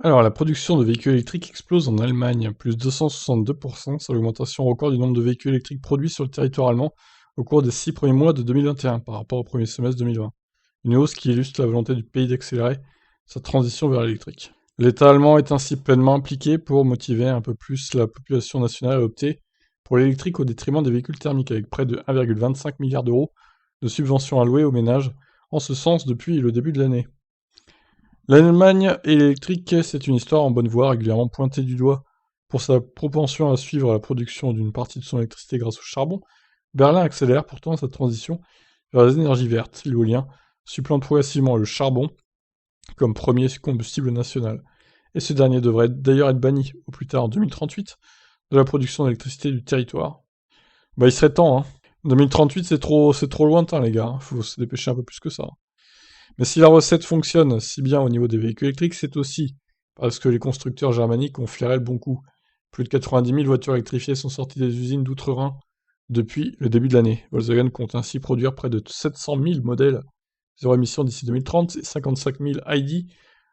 Alors, la production de véhicules électriques explose en Allemagne, plus 262%, c'est l'augmentation record du nombre de véhicules électriques produits sur le territoire allemand au cours des 6 premiers mois de 2021 par rapport au premier semestre 2020. Une hausse qui illustre la volonté du pays d'accélérer sa transition vers l'électrique. L'État allemand est ainsi pleinement impliqué pour motiver un peu plus la population nationale à opter pour l'électrique au détriment des véhicules thermiques, avec près de 1,25 milliard d'euros de subventions allouées aux ménages en ce sens depuis le début de l'année. L'Allemagne et l'électrique, c'est une histoire en bonne voie, régulièrement pointée du doigt pour sa propension à suivre la production d'une partie de son électricité grâce au charbon. Berlin accélère pourtant sa transition vers les énergies vertes. L'éolien supplante progressivement le charbon comme premier combustible national. Et ce dernier devrait d'ailleurs être banni, au plus tard en 2038, de la production d'électricité du territoire. Bah il serait temps, hein. 2038 c'est trop lointain les gars, faut se dépêcher un peu plus que ça. Mais si la recette fonctionne si bien au niveau des véhicules électriques, c'est aussi parce que les constructeurs germaniques ont flairé le bon coup. Plus de 90 000 voitures électrifiées sont sorties des usines d'outre-Rhin depuis le début de l'année. Volkswagen compte ainsi produire près de 700 000 modèles zéro émission d'ici 2030 et 55 000 ID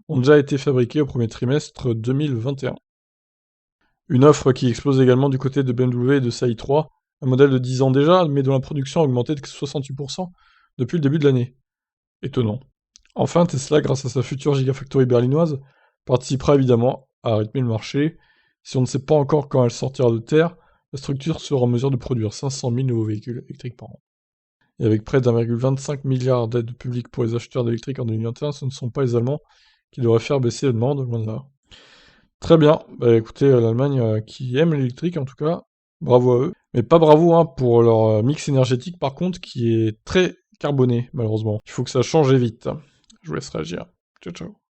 ont déjà été fabriqués au premier trimestre 2021. Une offre qui explose également du côté de BMW et de Sa i3, un modèle de 10 ans déjà, mais dont la production a augmenté de 68% depuis le début de l'année. Étonnant. Enfin, Tesla, grâce à sa future Gigafactory berlinoise, participera évidemment à rythmer le marché. Si on ne sait pas encore quand elle sortira de terre, la structure sera en mesure de produire 500 000 nouveaux véhicules électriques par an. Et avec près d'1,25 milliard d'aides publiques pour les acheteurs d'électriques en 2021, ce ne sont pas les Allemands qui devraient faire baisser la demande, loin de là. Très bien, bah écoutez, l'Allemagne qui aime l'électrique en tout cas, bravo à eux. Mais pas bravo hein, pour leur mix énergétique par contre, qui est très carboné malheureusement. Il faut que ça change vite. Je vous laisse réagir. Ciao ciao.